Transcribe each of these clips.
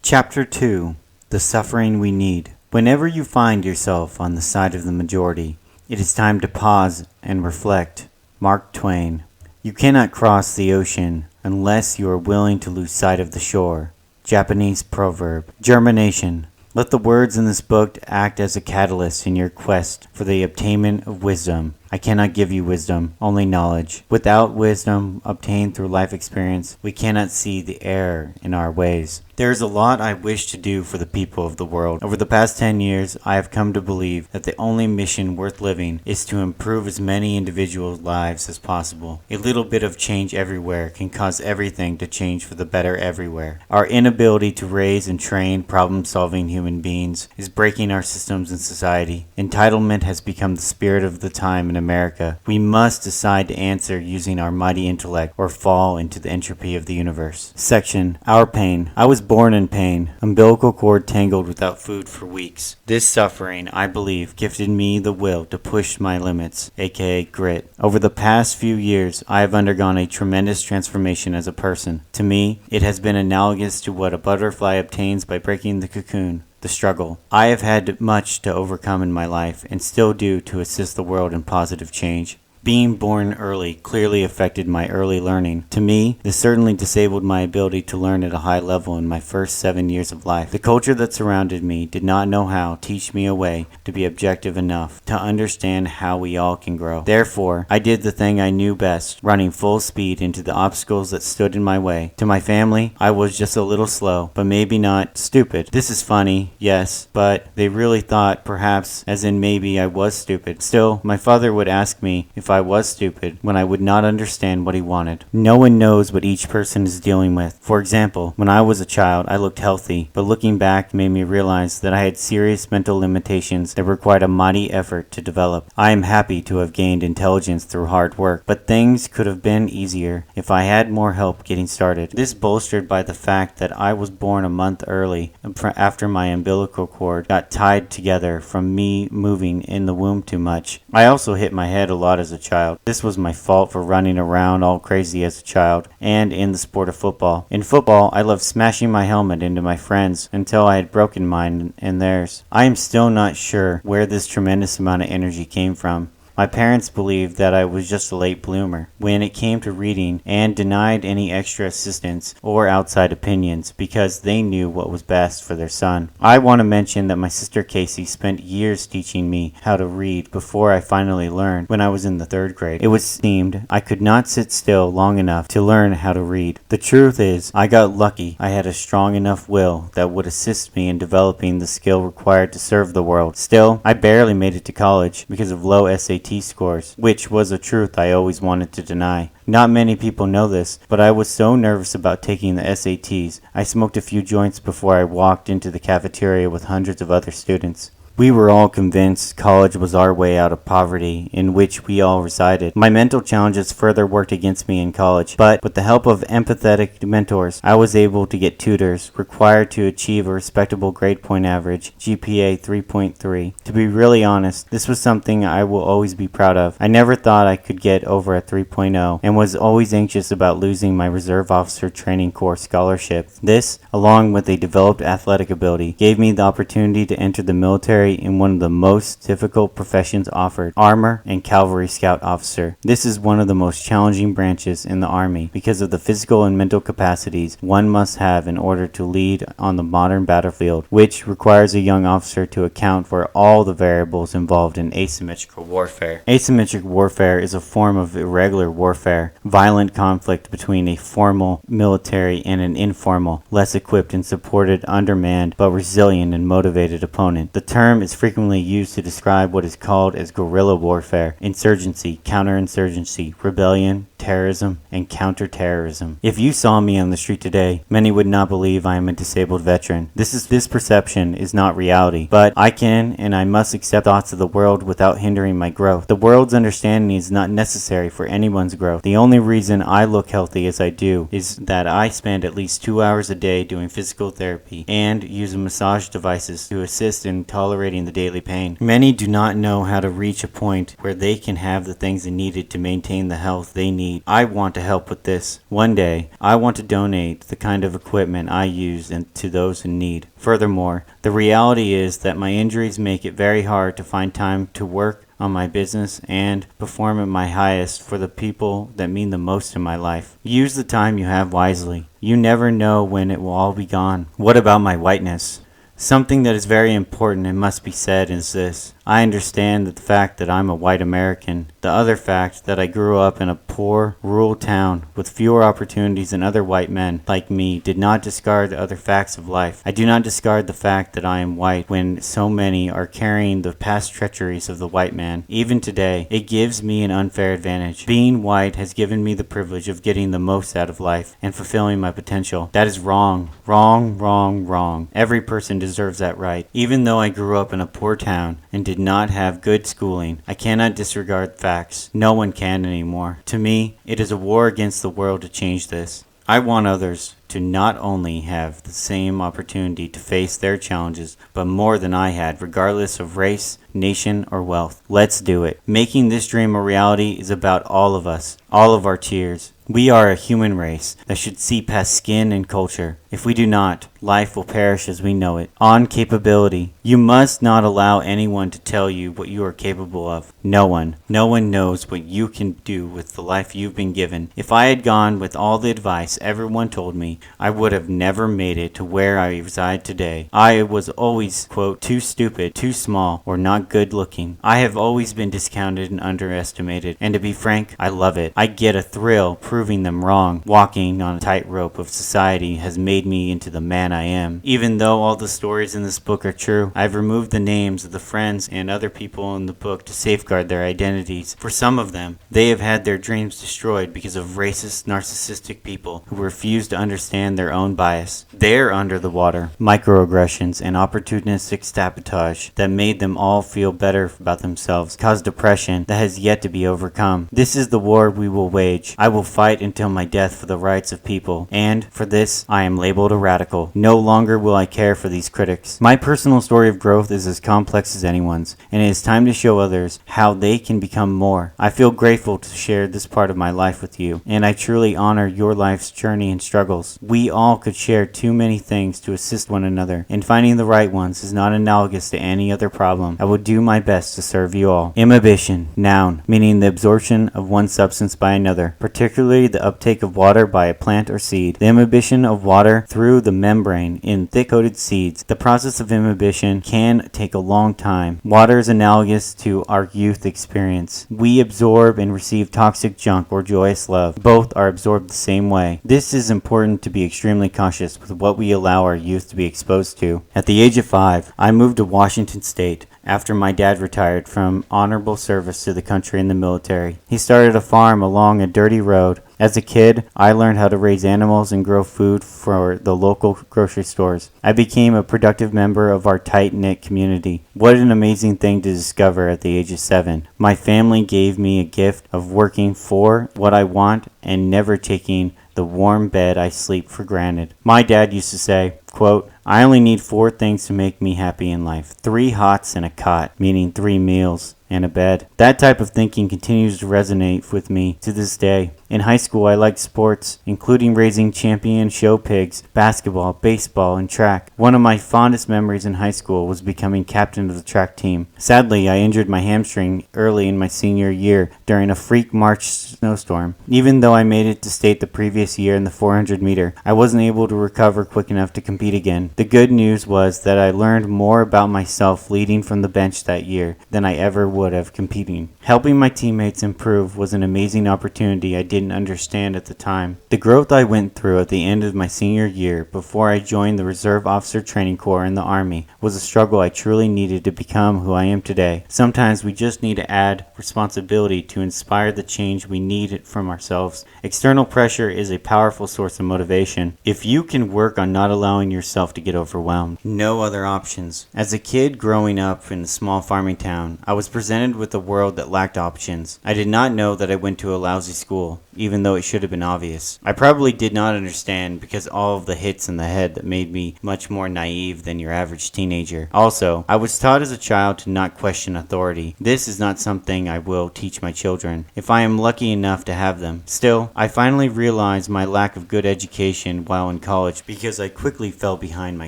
Chapter 2: The Suffering We Need. Whenever you find yourself on the side of the majority, it is time to pause and reflect. Mark Twain. You cannot cross the ocean unless you are willing to lose sight of the shore. Japanese proverb. Germination. Let the words in this book act as a catalyst in your quest for the obtainment of wisdom. I cannot give you wisdom, only knowledge. Without wisdom obtained through life experience, we cannot see the error in our ways. There is a lot I wish to do for the people of the world. Over the past 10 years, I have come to believe that the only mission worth living is to improve as many individuals' lives as possible. A little bit of change everywhere can cause everything to change for the better everywhere. Our inability to raise and train problem-solving human beings is breaking our systems and society. Entitlement has become the spirit of the time in America. We must decide to answer using our mighty intellect or fall into the entropy of the universe. Section: Our Pain. I was born in pain, umbilical cord tangled without food for weeks. This suffering, I believe, gifted me the will to push my limits, aka grit. Over the past few years, I have undergone a tremendous transformation as a person. To me, it has been analogous to what a butterfly obtains by breaking the cocoon. The struggle. I have had much to overcome in my life and still do to assist the world in positive change. Being born early clearly affected my early learning. To me, this certainly disabled my ability to learn at a high level in my first 7 years of life. The culture that surrounded me did not know how to teach me a way to be objective enough to understand how we all can grow. Therefore, I did the thing I knew best, running full speed into the obstacles that stood in my way. To my family, I was just a little slow, but maybe not stupid. This is funny, yes, but they really thought perhaps, as in maybe I was stupid. Still, my father would ask me if I was stupid when I would not understand what he wanted. No one knows what each person is dealing with. For example, when I was a child, I looked healthy, but looking back made me realize that I had serious mental limitations that required a mighty effort to develop. I am happy to have gained intelligence through hard work, but things could have been easier if I had more help getting started. This bolstered by the fact that I was born a month early after my umbilical cord got tied together from me moving in the womb too much. I also hit my head a lot as a child. This was my fault for running around all crazy as a child and in the sport of football. In football, I loved smashing my helmet into my friends until I had broken mine and theirs. I am still not sure where this tremendous amount of energy came from. My parents believed that I was just a late bloomer when it came to reading and denied any extra assistance or outside opinions because they knew what was best for their son. I want to mention that my sister Casey spent years teaching me how to read before I finally learned when I was in the 3rd grade. It was seemed I could not sit still long enough to learn how to read. The truth is, I got lucky. I had a strong enough will that would assist me in developing the skill required to serve the world. Still, I barely made it to college because of low SAT scores, which was a truth I always wanted to deny. Not many people know this, but I was so nervous about taking the SATs, I smoked a few joints before I walked into the cafeteria with hundreds of other students. We were all convinced college was our way out of poverty in which we all resided. My mental challenges further worked against me in college, but with the help of empathetic mentors, I was able to get tutors required to achieve a respectable grade point average, GPA 3.3. To be really honest, this was something I will always be proud of. I never thought I could get over a 3.0 and was always anxious about losing my Reserve Officer Training Corps scholarship. This, along with a developed athletic ability, gave me the opportunity to enter the military in one of the most difficult professions offered, Armor and Cavalry Scout Officer. This is one of the most challenging branches in the Army because of the physical and mental capacities one must have in order to lead on the modern battlefield, which requires a young officer to account for all the variables involved in asymmetrical warfare. Asymmetric warfare is a form of irregular warfare, violent conflict between a formal military and an informal, less equipped and supported, undermanned, but resilient and motivated opponent. The term is frequently used to describe what is called as guerrilla warfare, insurgency, counterinsurgency, rebellion, terrorism, and counterterrorism. If you saw me on the street today, many would not believe I am a disabled veteran. This perception is not reality, but I can and I must accept thoughts of the world without hindering my growth. The world's understanding is not necessary for anyone's growth. The only reason I look healthy as I do is that I spend at least 2 hours a day doing physical therapy and use massage devices to assist in tolerating the daily pain. Many do not know how to reach a point where they can have the things needed to maintain the health they need need. I want to help with this. One day, I want to donate the kind of equipment I use to those in need. Furthermore, the reality is that my injuries make it very hard to find time to work on my business and perform at my highest for the people that mean the most in my life. Use the time you have wisely. You never know when it will all be gone. What about my whiteness? Something that is very important and must be said is this. I understand that the fact that I'm a white American, the other fact that I grew up in a poor, rural town with fewer opportunities than other white men like me, did not discard the other facts of life. I do not discard the fact that I am white when so many are carrying the past treacheries of the white man. Even today, it gives me an unfair advantage. Being white has given me the privilege of getting the most out of life and fulfilling my potential. That is wrong. Wrong, wrong, wrong. Every person deserves that right. Even though I grew up in a poor town and did not have good schooling, I cannot disregard facts. No one can anymore. To me, it is a war against the world to change this. I want others to not only have the same opportunity to face their challenges, but more than I had, regardless of race, nation, or wealth. Let's do it. Making this dream a reality is about all of us, all of our tears. We are a human race that should see past skin and culture. If we do not, life will perish as we know it. On capability. You must not allow anyone to tell you what you are capable of. No one. No one knows what you can do with the life you've been given. If I had gone with all the advice everyone told me, I would have never made it to where I reside today. I was always, quote, too stupid, too small, or not good looking. I have always been discounted and underestimated. And to be frank, I love it. I get a thrill proving them wrong. Walking on a tightrope of society has made me into the man I am. Even though all the stories in this book are true, I've removed the names of the friends and other people in the book to safeguard their identities. For some of them, they have had their dreams destroyed because of racist, narcissistic people who refuse to understand their own bias. They're under the water. Microaggressions and opportunistic sabotage that made them all feel better about themselves caused depression that has yet to be overcome. This is the war we will wage. I will fight until my death for the rights of people, and for this I am labeled a radical. No longer will I care for these critics. My personal story of growth is as complex as anyone's, and it is time to show others how they can become more. I feel grateful to share this part of my life with you, and I truly honor your life's journey and struggles. We all could share too many things to assist one another, and finding the right ones is not analogous to any other problem. I will do my best to serve you all. Imbibition, noun, meaning the absorption of one substance by another, particularly the uptake of water by a plant or seed. The imbibition of water through the membrane in thick-coated seeds. The process of imbibition can take a long time. Water is analogous to our youth experience. We absorb and receive toxic junk or joyous love. Both are absorbed the same way. This is important to be extremely cautious with what we allow our youth to be exposed to. At the age of 5, I moved to Washington State after my dad retired from honorable service to the country in the military. He started a farm along a dirty road. As a kid, I learned how to raise animals and grow food for the local grocery stores. I became a productive member of our tight-knit community. What an amazing thing to discover at the age of 7. My family gave me a gift of working for what I want and never taking the warm bed I sleep for granted. My dad used to say, quote, I only need 4 things to make me happy in life. 3 hots and a cot, meaning 3 meals and a bed. That type of thinking continues to resonate with me to this day. In high school, I liked sports, including raising champion show pigs, basketball, baseball, and track. One of my fondest memories in high school was becoming captain of the track team. Sadly, I injured my hamstring early in my senior year during a freak March snowstorm. Even though I made it to state the previous year in the 400 meter, I wasn't able to recover quick enough to compete again. The good news was that I learned more about myself leading from the bench that year than I ever would have competing. Helping my teammates improve was an amazing opportunity I didn't understand at the time. The growth I went through at the end of my senior year before I joined the Reserve Officer Training Corps in the Army was a struggle I truly needed to become who I am today. Sometimes we just need to add responsibility to inspire the change we need from ourselves. External pressure is a powerful source of motivation. If you can work on not allowing yourself to get overwhelmed. No other options. As a kid growing up in a small farming town, I was presented with a world that lacked options. I did not know that I went to a lousy school. even though it should have been obvious. I probably did not understand because all of the hits in the head that made me much more naive than your average teenager. Also, I was taught as a child to not question authority. This is not something I will teach my children, if I am lucky enough to have them. Still, I finally realized my lack of good education while in college because I quickly fell behind my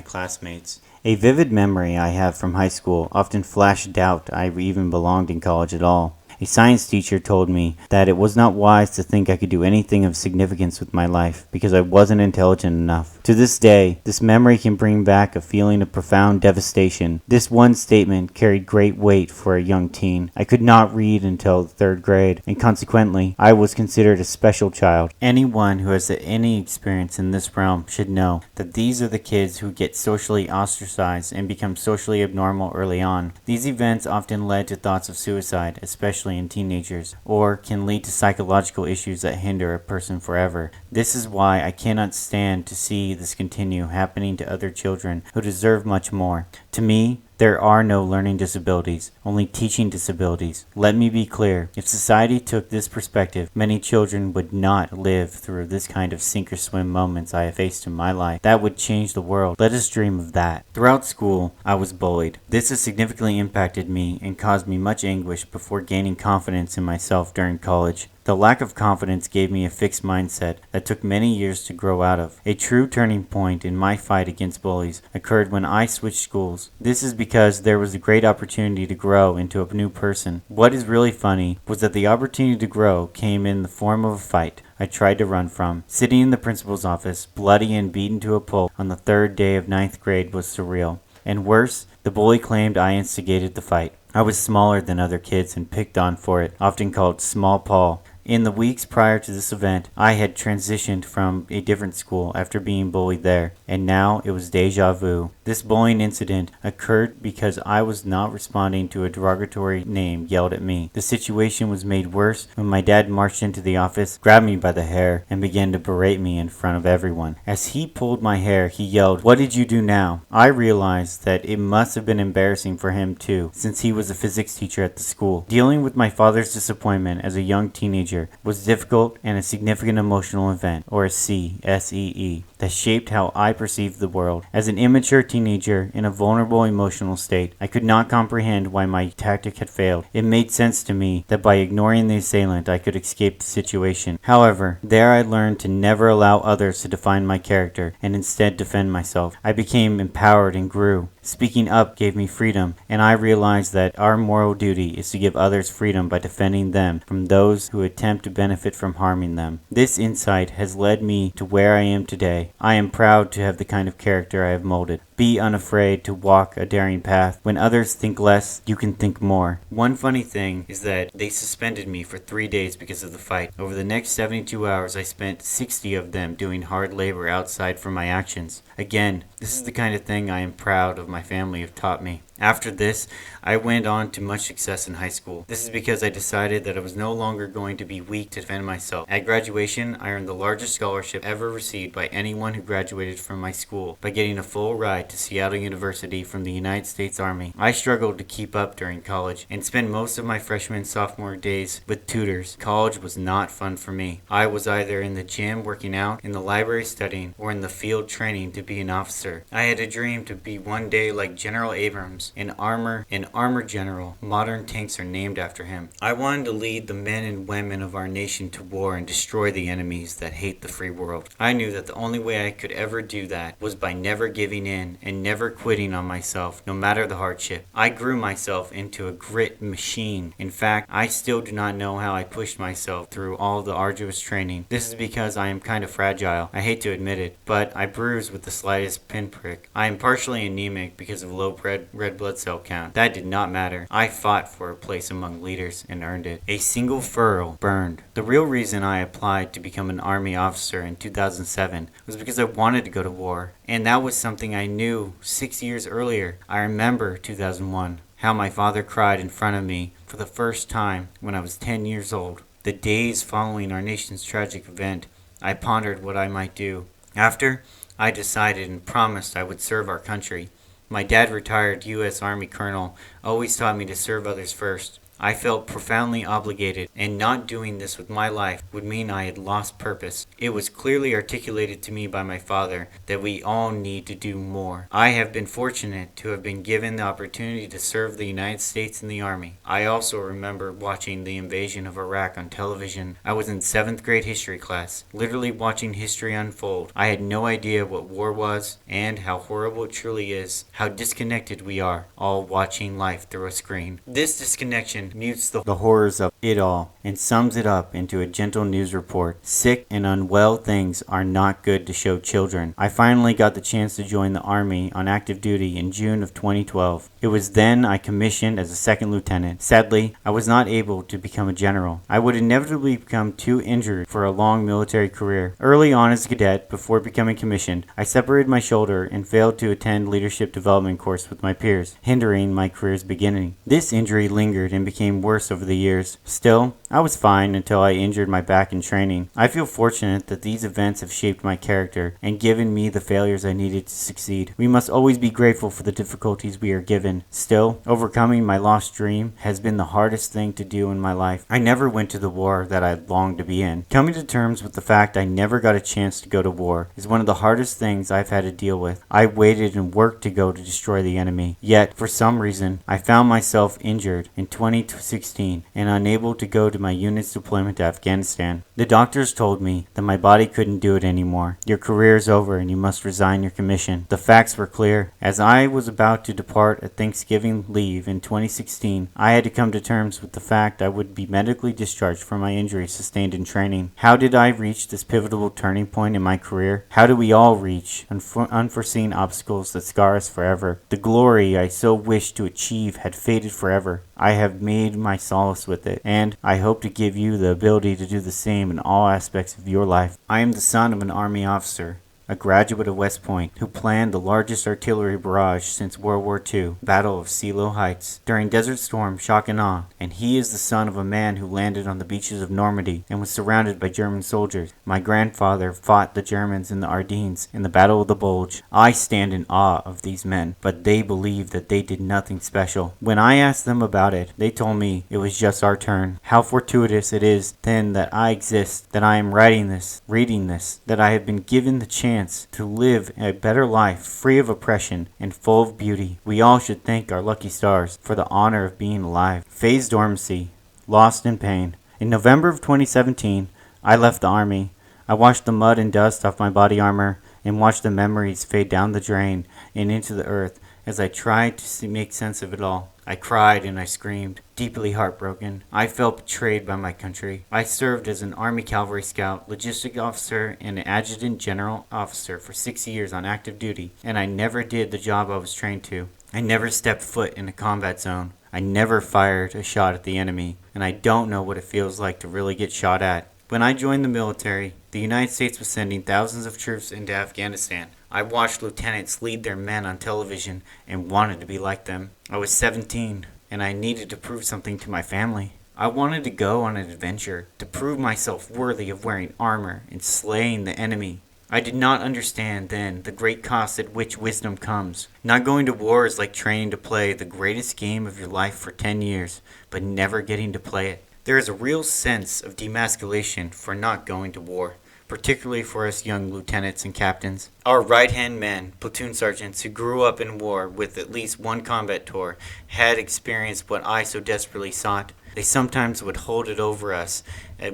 classmates. A vivid memory I have from high school often flashed doubt I even belonged in college at all. A science teacher told me that it was not wise to think I could do anything of significance with my life because I wasn't intelligent enough. To this day, this memory can bring back a feeling of profound devastation. This one statement carried great weight for a young teen. I could not read until the third grade, and consequently, I was considered a special child. Anyone who has any experience in this realm should know that these are the kids who get socially ostracized and become socially abnormal early on. These events often led to thoughts of suicide, especially in teenagers, or can lead to psychological issues that hinder a person forever. This is why I cannot stand to see this continue happening to other children who deserve much more. To me, there are no learning disabilities, only teaching disabilities. Let me be clear, if society took this perspective, many children would not live through this kind of sink or swim moments I have faced in my life. That would change the world. Let us dream of that. Throughout school, I was bullied. This has significantly impacted me and caused me much anguish before gaining confidence in myself during college. The lack of confidence gave me a fixed mindset that took many years to grow out of. A true turning point in my fight against bullies occurred when I switched schools. This is because there was a great opportunity to grow into a new person. What is really funny was that the opportunity to grow came in the form of a fight I tried to run from. Sitting in the principal's office, bloody and beaten to a pulp on the third day of ninth grade was surreal. And worse, the bully claimed I instigated the fight. I was smaller than other kids and picked on for it, often called Small Paul. In the weeks prior to this event, I had transitioned from a different school after being bullied there, and now it was deja vu. This bullying incident occurred because I was not responding to a derogatory name yelled at me. The situation was made worse when my dad marched into the office, grabbed me by the hair, and began to berate me in front of everyone. As he pulled my hair, he yelled, "What did you do now?" I realized that it must have been embarrassing for him too, since he was a physics teacher at the school. Dealing with my father's disappointment as a young teenager was difficult and a significant emotional event, or a SEE, that shaped how I perceived the world. As an immature teenager in a vulnerable emotional state, I could not comprehend why my tactic had failed. It made sense to me that by ignoring the assailant I could escape the situation. However, there I learned to never allow others to define my character and instead defend myself. I became empowered and grew. Speaking up gave me freedom, and I realized that our moral duty is to give others freedom by defending them from those who attempt to benefit from harming them. This insight has led me to where I am today. I am proud to have the kind of character I have molded. Be unafraid to walk a daring path. When others think less, you can think more. One funny thing is that they suspended me for 3 days because of the fight. Over the next 72 hours, I spent 60 of them doing hard labor outside for my actions. Again, this is the kind of thing I am proud of my family have taught me. After this, I went on to much success in high school. This is because I decided that I was no longer going to be weak to defend myself. At graduation, I earned the largest scholarship ever received by anyone who graduated from my school by getting a full ride to Seattle University from the United States Army. I struggled to keep up during college and spent most of my freshman and sophomore days with tutors. College was not fun for me. I was either in the gym working out, in the library studying, or in the field training to be an officer. I had a dream to be one day like General Abrams, an armor general. Modern tanks are named after him. I wanted to lead the men and women of our nation to war and destroy the enemies that hate the free world. I knew that the only way I could ever do that was by never giving in and never quitting on myself, no matter the hardship. I grew myself into a grit machine. In fact, I still do not know how I pushed myself through all the arduous training. This is because I am kind of fragile. I hate to admit it, but I bruise with the slightest pinprick. I am partially anemic because of low red blood cell count. That did not matter. I fought for a place among leaders and earned it. A single furrow burned. The real reason I applied to become an Army officer in 2007 was because I wanted to go to war, and that was something I knew 6 years earlier. I remember 2001, how my father cried in front of me for the first time when I was 10 years old. The days following our nation's tragic event, I pondered what I might do. After, I decided and promised I would serve our country. My dad, retired U.S. Army colonel, always taught me to serve others first. I felt profoundly obligated, and not doing this with my life would mean I had lost purpose. It was clearly articulated to me by my father that we all need to do more. I have been fortunate to have been given the opportunity to serve the United States in the Army. I also remember watching the invasion of Iraq on television. I was in 7th grade history class, literally watching history unfold. I had no idea what war was and how horrible it truly is, how disconnected we are, all watching life through a screen. This disconnection mutes the horrors of it all and sums it up into a gentle news report. Sick and unwell things are not good to show children. I finally got the chance to join the Army on active duty in June of 2012. It was then I commissioned as a second lieutenant. Sadly, I was not able to become a general. I would inevitably become too injured for a long military career. Early on as a cadet, before becoming commissioned, I separated my shoulder and failed to attend leadership development course with my peers, hindering my career's beginning. This injury lingered and became worse over the years. Still, I was fine until I injured my back in training. I feel fortunate that these events have shaped my character and given me the failures I needed to succeed. We must always be grateful for the difficulties we are given. Still, overcoming my lost dream has been the hardest thing to do in my life. I never went to the war that I longed to be in. Coming to terms with the fact I never got a chance to go to war is one of the hardest things I've had to deal with. I waited and worked to go to destroy the enemy. Yet, for some reason, I found myself injured in 2016 and unable to go to my unit's deployment to Afghanistan. The doctors told me that my body couldn't do it anymore. Your career is over and you must resign your commission. The facts were clear. As I was about to depart at Thanksgiving leave in 2016, I had to come to terms with the fact I would be medically discharged from my injury sustained in training. How did I reach this pivotal turning point in my career? How do we all reach unforeseen obstacles that scar us forever? The glory I so wished to achieve had faded forever. I have made my solace with it, and I hope to give you the ability to do the same in all aspects of your life. I am the son of an Army officer, a graduate of West Point, who planned the largest artillery barrage since World War II, Battle of Silo Heights, during Desert Storm Shock and Awe, and he is the son of a man who landed on the beaches of Normandy and was surrounded by German soldiers. My grandfather fought the Germans in the Ardennes in the Battle of the Bulge. I stand in awe of these men, but they believe that they did nothing special. When I asked them about it, they told me it was just our turn. How fortuitous it is then that I exist, that I am writing this, reading this, that I have been given the chance to live a better life, free of oppression and full of beauty. We all should thank our lucky stars for the honor of being alive. Phase dormancy, lost in pain. In November of 2017, I left the Army. I washed the mud and dust off my body armor and watched the memories fade down the drain and into the earth as I tried to make sense of it all. I cried and I screamed, deeply heartbroken. I felt betrayed by my country. I served as an Army Cavalry Scout, logistic officer, and an adjutant general officer for 6 years on active duty, and I never did the job I was trained to. I never stepped foot in a combat zone. I never fired a shot at the enemy, and I don't know what it feels like to really get shot at. When I joined the military, the United States was sending thousands of troops into Afghanistan. I watched lieutenants lead their men on television and wanted to be like them. I was 17, and I needed to prove something to my family. I wanted to go on an adventure, to prove myself worthy of wearing armor and slaying the enemy. I did not understand then the great cost at which wisdom comes. Not going to war is like training to play the greatest game of your life for 10 years, but never getting to play it. There is a real sense of demasculation for not going to war, particularly for us young lieutenants and captains. Our right-hand men, platoon sergeants who grew up in war with at least one combat tour, had experienced what I so desperately sought. They sometimes would hold it over us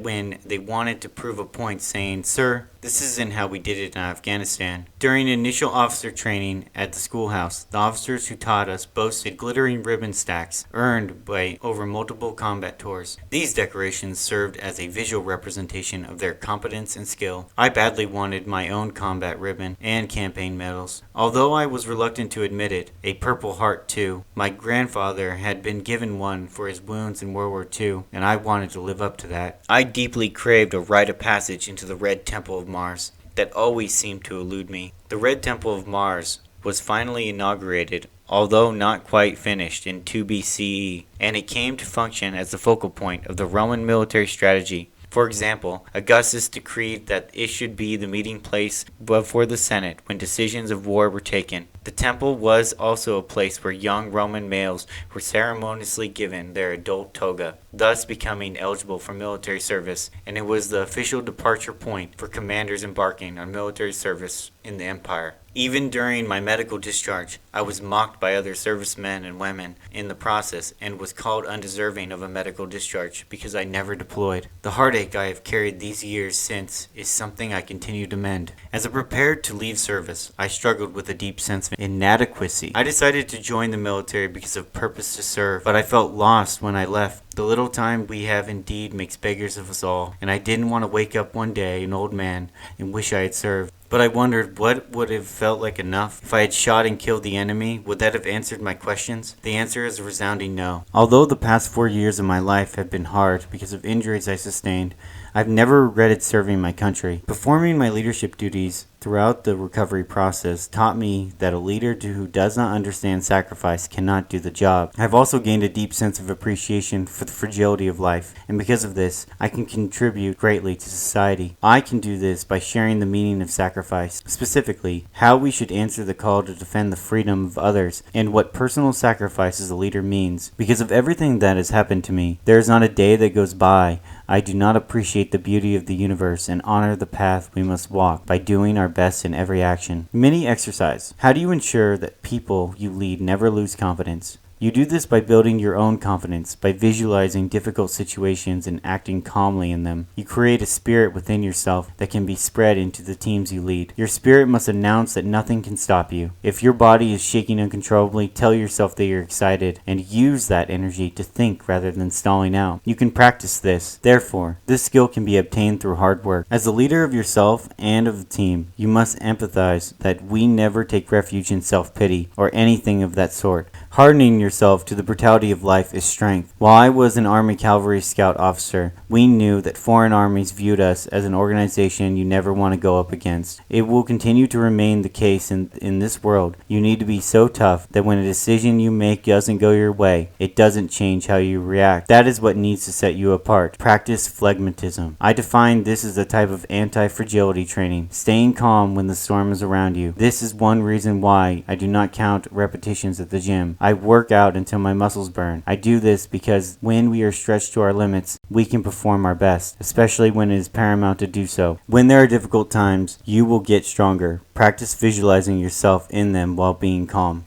when they wanted to prove a point, saying, "Sir, this isn't how we did it in Afghanistan." During initial officer training at the schoolhouse, the officers who taught us boasted glittering ribbon stacks earned by over multiple combat tours. These decorations served as a visual representation of their competence and skill. I badly wanted my own combat ribbon and campaign medals. Although I was reluctant to admit it, a Purple Heart too. My grandfather had been given one for his wounds in World War II, and I wanted to live up to that. I deeply craved a rite of passage into the Red Temple of Mars that always seemed to elude me. The Red Temple of Mars was finally inaugurated, although not quite finished, in 2 BCE, and it came to function as the focal point of the Roman military strategy. For example, Augustus decreed that it should be the meeting place before the Senate when decisions of war were taken. The temple was also a place where young Roman males were ceremoniously given their adult toga, thus becoming eligible for military service, and it was the official departure point for commanders embarking on military service in the empire. Even during my medical discharge, I was mocked by other servicemen and women in the process and was called undeserving of a medical discharge because I never deployed. The heartache I have carried these years since is something I continue to mend. As I prepared to leave service, I struggled with a deep sense of inadequacy. I decided to join the military because of purpose to serve, but I felt lost when I left. The little time we have indeed makes beggars of us all, and I didn't want to wake up one day an old man and wish I had served. But I wondered what would have felt like enough. If I had shot and killed the enemy, would that have answered my questions? The answer is a resounding no. Although the past 4 years of my life have been hard because of injuries I sustained, I've never regretted serving my country. Performing my leadership duties throughout the recovery process taught me that a leader who does not understand sacrifice cannot do the job. I've also gained a deep sense of appreciation for the fragility of life, and because of this, I can contribute greatly to society. I can do this by sharing the meaning of sacrifice, specifically how we should answer the call to defend the freedom of others, and what personal sacrifice as a leader means. Because of everything that has happened to me, there is not a day that goes by I do not appreciate the beauty of the universe and honor the path we must walk by doing our best in every action. Mini exercise. How do you ensure that people you lead never lose confidence? You do this by building your own confidence, by visualizing difficult situations and acting calmly in them. You create a spirit within yourself that can be spread into the teams you lead. Your spirit must announce that nothing can stop you. If your body is shaking uncontrollably, tell yourself that you're excited and use that energy to think rather than stalling out. You can practice this. Therefore, this skill can be obtained through hard work. As a leader of yourself and of the team, you must empathize that we never take refuge in self-pity or anything of that sort. Hardening yourself to the brutality of life is strength. While I was an Army Cavalry Scout officer, we knew that foreign armies viewed us as an organization you never want to go up against. It will continue to remain the case in this world. You need to be so tough that when a decision you make doesn't go your way, it doesn't change how you react. That is what needs to set you apart. Practice phlegmatism. I define this as a type of anti-fragility training, staying calm when the storm is around you. This is one reason why I do not count repetitions at the gym. I work out until my muscles burn. I do this because when we are stretched to our limits, we can perform our best, especially when it is paramount to do so. When there are difficult times, you will get stronger. Practice visualizing yourself in them while being calm.